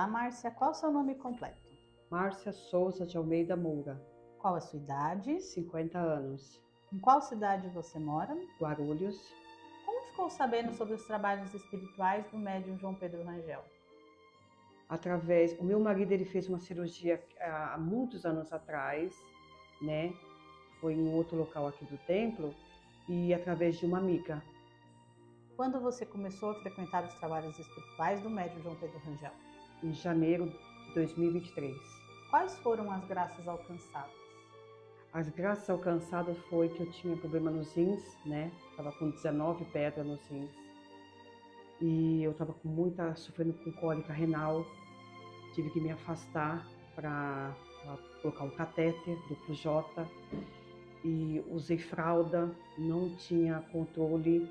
Olá, Márcia. Qual o seu nome completo? Márcia Souza de Almeida Moura, Qual a sua idade? 50 anos, Em qual cidade você mora? Guarulhos. Como ficou sabendo sobre os trabalhos espirituais do médium João Pedro Rangel? O meu marido ele fez uma cirurgia há muitos anos atrás, né? Foi em outro local aqui do templo e através de uma amiga, Quando você começou a frequentar os trabalhos espirituais do médium João Pedro Rangel? em janeiro de 2023. Quais foram as graças alcançadas? As graças alcançadas foi que eu tinha problema nos rins, né? Estava com 19 pedras nos rins e eu estava sofrendo com cólica renal. Tive que me afastar para colocar um catéter duplo J e usei fralda, não tinha controle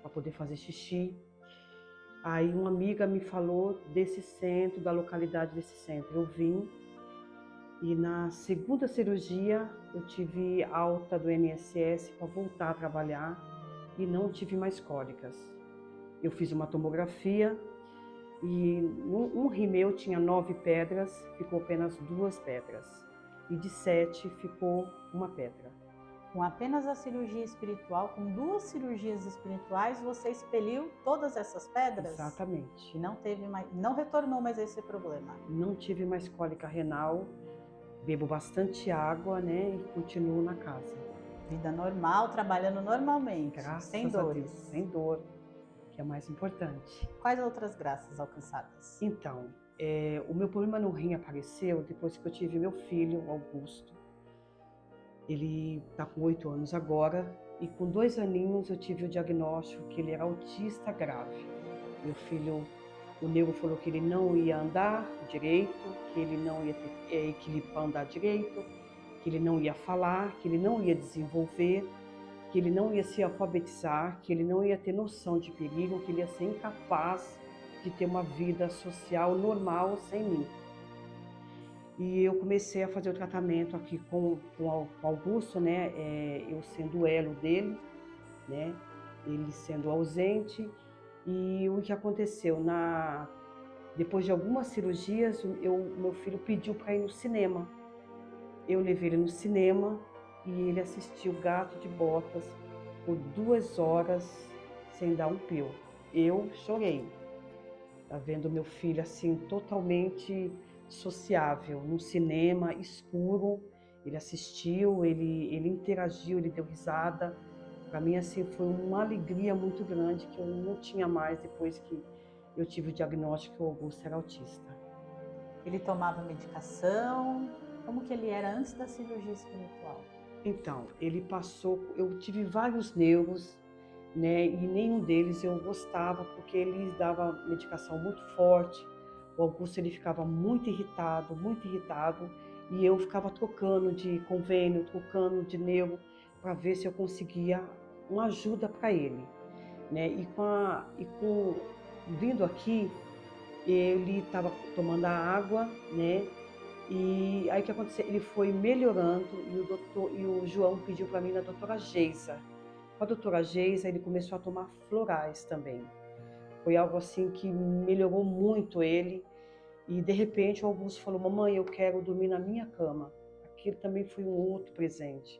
para poder fazer xixi. Aí uma amiga me falou desse centro, da localidade desse centro. Eu vim e na segunda cirurgia eu tive alta do INSS para voltar a trabalhar e não tive mais cólicas. Eu fiz uma tomografia e um rim meu tinha 9 pedras, ficou apenas 2 pedras. E de 7 ficou uma pedra. Com apenas a cirurgia espiritual, com 2 cirurgias espirituais, você expeliu todas essas pedras? Exatamente. E não teve mais, não retornou mais a esse problema? Não tive mais cólica renal, bebo bastante água, né? E continuo na casa. Vida normal, trabalhando normalmente, Graças sem a dores. Deus, sem dor, que é mais importante. Quais outras graças alcançadas? Então, o meu problema no rim apareceu depois que eu tive meu filho, Augusto. Ele está com 8 anos agora e com 2 aninhos eu tive o diagnóstico que ele era autista grave. Meu filho, o neuro falou que ele não ia andar direito, que ele não ia ter equilíbrio para andar direito, que ele não ia falar, que ele não ia desenvolver, que ele não ia se alfabetizar, que ele não ia ter noção de perigo, que ele ia ser incapaz de ter uma vida social normal sem mim. E eu comecei a fazer o tratamento aqui com o Augusto, né? Eu sendo o elo dele, né? Ele sendo ausente. E o que aconteceu? Depois de algumas cirurgias, meu filho pediu para ir no cinema. Eu levei ele no cinema e ele assistiu Gato de Botas por 2 horas sem dar um pio. Eu chorei, tá vendo meu filho assim totalmente sociável, num cinema escuro. Ele assistiu, ele interagiu, ele deu risada. Para mim assim foi uma alegria muito grande que eu não tinha mais depois que eu tive o diagnóstico que o Augusto era autista. Ele tomava medicação? Como que ele era antes da cirurgia espiritual? Então, eu tive vários neuros, né, e nenhum deles eu gostava porque eles davam medicação muito forte. O Augusto ele ficava muito irritado, e eu ficava trocando de convênio, trocando de neuro para ver se eu conseguia uma ajuda para ele, né? Vindo aqui, ele estava tomando a água, né? E aí o que aconteceu? Ele foi melhorando e o João pediu para mim na doutora Geisa. Com a doutora Geisa, ele começou a tomar florais também. Foi algo assim que melhorou muito ele. E de repente o Augusto falou: mamãe, eu quero dormir na minha cama. Aquilo também foi um outro presente.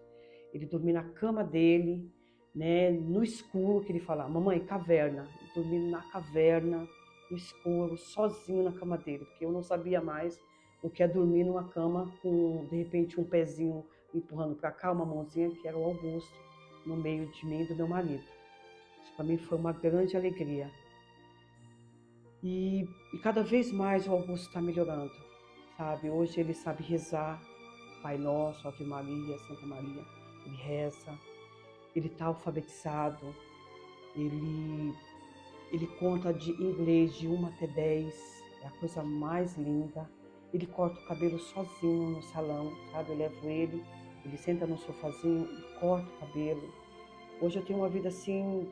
Ele dormir na cama dele, né, no escuro, que ele falava: mamãe, caverna. Dormindo na caverna, no escuro, sozinho na cama dele, porque eu não sabia mais o que é dormir numa cama com, de repente, um pezinho empurrando para cá, uma mãozinha, que era o Augusto, no meio de mim e do meu marido. Isso para mim foi uma grande alegria. E cada vez mais o Augusto está melhorando, sabe? Hoje ele sabe rezar, Pai Nosso, Ave Maria, Santa Maria, ele reza, ele está alfabetizado, ele conta de inglês de 1 até 10, é a coisa mais linda. Ele corta o cabelo sozinho no salão, sabe? Eu levo ele senta no sofazinho e corta o cabelo. Hoje eu tenho uma vida assim,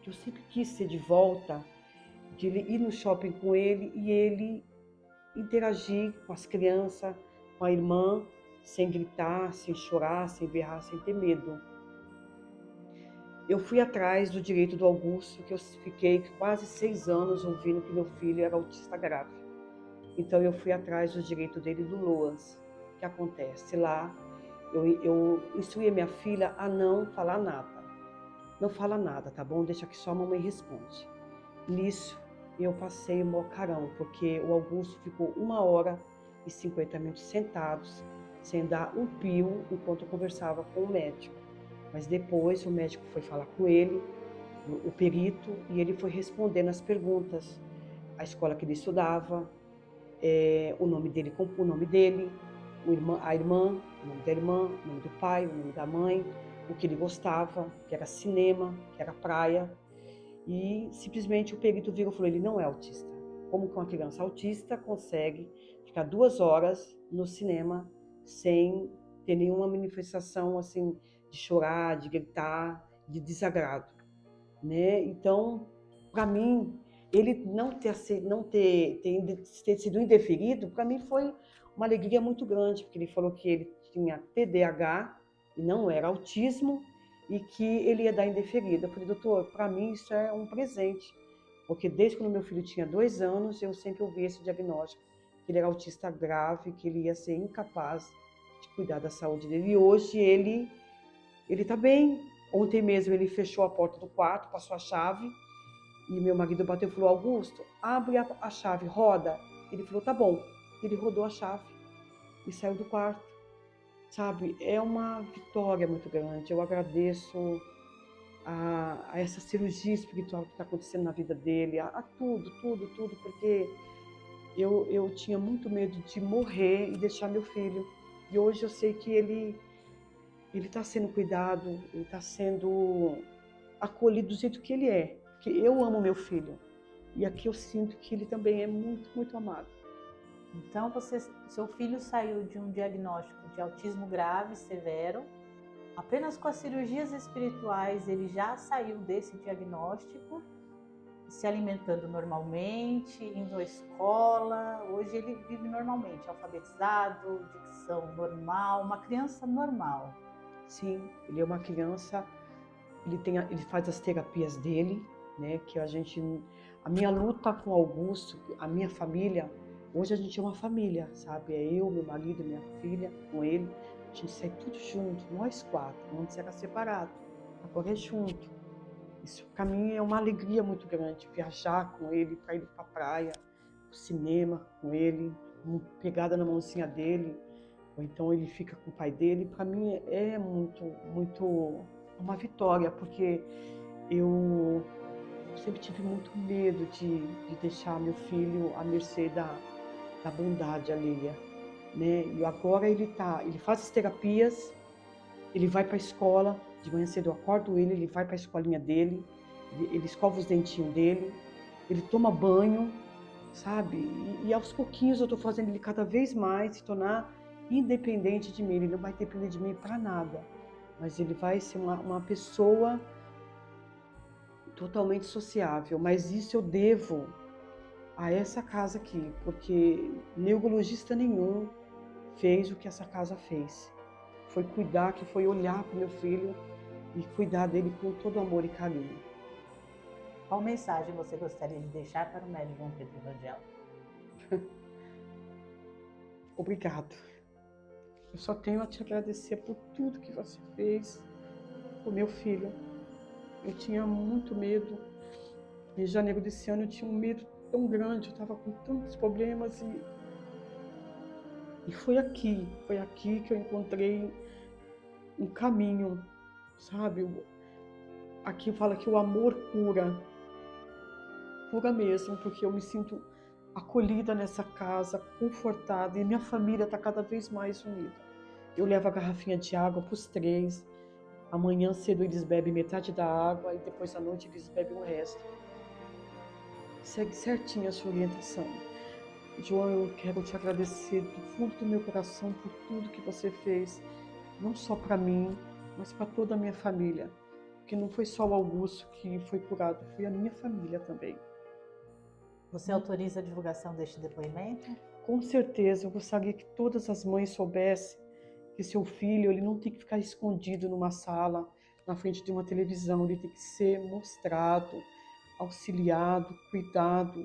que eu sempre quis ser de volta, de ir no shopping com ele e ele interagir com as crianças, com a irmã, sem gritar, sem chorar, sem berrar, sem ter medo. Eu fui atrás do direito do Augusto, que eu fiquei quase 6 anos ouvindo que meu filho era autista grave. Então eu fui atrás do direito dele do LOAS. O que acontece? Lá eu instruí a minha filha a não falar nada. Não fala nada, tá bom? Deixa que só a mamãe responde. Nisso eu passei o maior carão, porque o Augusto ficou 1h50 sentados, sem dar um pio, enquanto eu conversava com o médico. Mas depois o médico foi falar com ele, o perito, e ele foi respondendo as perguntas. A escola que ele estudava, o nome dele, a irmã, o nome da irmã, o nome do pai, o nome da mãe, o que ele gostava, que era cinema, que era praia. E simplesmente o perito virou e falou: ele não é autista. Como que uma criança autista consegue ficar 2 horas no cinema sem ter nenhuma manifestação assim de chorar, de gritar, de desagrado, né? Então, para mim, ele não ter sido indeferido, para mim foi uma alegria muito grande, porque ele falou que ele tinha TDAH e não era autismo, e que ele ia dar indeferido. Eu falei: doutor, para mim isso é um presente, porque desde quando meu filho tinha 2 anos, eu sempre ouvi esse diagnóstico, que ele era autista grave, que ele ia ser incapaz de cuidar da saúde dele. E hoje ele está bem. Ontem mesmo ele fechou a porta do quarto, passou a chave, e meu marido bateu e falou: Augusto, abre a chave, roda. Ele falou: tá bom. Ele rodou a chave e saiu do quarto. Sabe, é uma vitória muito grande. Eu agradeço a essa cirurgia espiritual que está acontecendo na vida dele, a tudo, porque eu tinha muito medo de morrer e deixar meu filho. E hoje eu sei que ele está sendo cuidado, ele está sendo acolhido do jeito que ele é. Porque eu amo meu filho. E aqui eu sinto que ele também é muito, muito amado. Então, seu filho saiu de um diagnóstico de autismo grave, severo. Apenas com as cirurgias espirituais ele já saiu desse diagnóstico, se alimentando normalmente, indo à escola. Hoje ele vive normalmente, alfabetizado, dicção normal, uma criança normal. Sim, ele é uma criança, ele faz as terapias dele, né? Que a minha luta com o Augusto, a minha família, hoje a gente é uma família, sabe? É eu, meu marido, minha filha, com ele. A gente sai tudo junto, nós 4. Antes era separado, agora é junto. Isso para mim é uma alegria muito grande, viajar com ele, para ir para a praia, para o cinema com ele, pegada na mãozinha dele, ou então ele fica com o pai dele. Para mim é muito, muito uma vitória, porque eu sempre tive muito medo de deixar meu filho à mercê da bondade alheia, né? E agora ele faz as terapias, ele vai para a escola, de manhã cedo eu acordo ele vai para a escolinha dele, ele escova os dentinhos dele, ele toma banho, sabe? E aos pouquinhos eu estou fazendo ele cada vez mais se tornar independente de mim. Ele não vai depender de mim para nada, mas ele vai ser uma pessoa totalmente sociável. Mas isso eu devo a essa casa aqui, porque neurologista nenhum fez o que essa casa fez. Foi cuidar, que foi olhar para o meu filho e cuidar dele com todo amor e carinho. Qual mensagem você gostaria de deixar para o médium João Pedro Rangel? Obrigado. Eu só tenho a te agradecer por tudo que você fez por meu filho. Eu tinha muito medo. Em janeiro desse ano eu tinha um medo tão grande, eu estava com tantos problemas e foi aqui que eu encontrei um caminho, sabe? Aqui fala que o amor cura mesmo, porque eu me sinto acolhida nessa casa, confortada, e minha família está cada vez mais unida. Eu levo a garrafinha de água para os 3, amanhã cedo eles bebem metade da água e depois à noite eles bebem o resto. Segue certinho a sua orientação. João, eu quero te agradecer do fundo do meu coração por tudo que você fez, não só para mim, mas para toda a minha família. Porque não foi só o Augusto que foi curado, foi a minha família também. Você autoriza a divulgação deste depoimento? Com certeza, eu gostaria que todas as mães soubessem que seu filho ele não tem que ficar escondido numa sala, na frente de uma televisão, ele tem que ser mostrado, auxiliado, cuidado,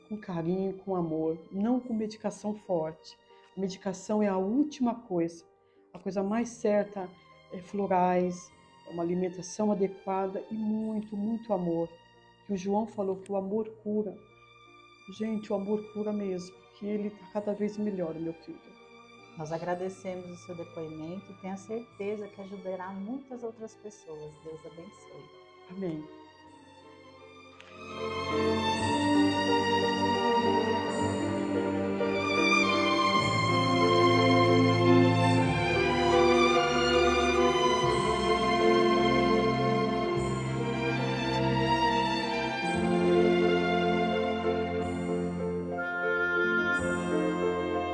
com carinho, com amor, não com medicação forte. A medicação é a última coisa. A coisa mais certa é florais, uma alimentação adequada e muito, muito amor. Que o João falou que o amor cura. Gente, o amor cura mesmo, que ele está cada vez melhor, meu filho. Nós agradecemos o seu depoimento e tenho a certeza que ajudará muitas outras pessoas. Deus abençoe. Amém.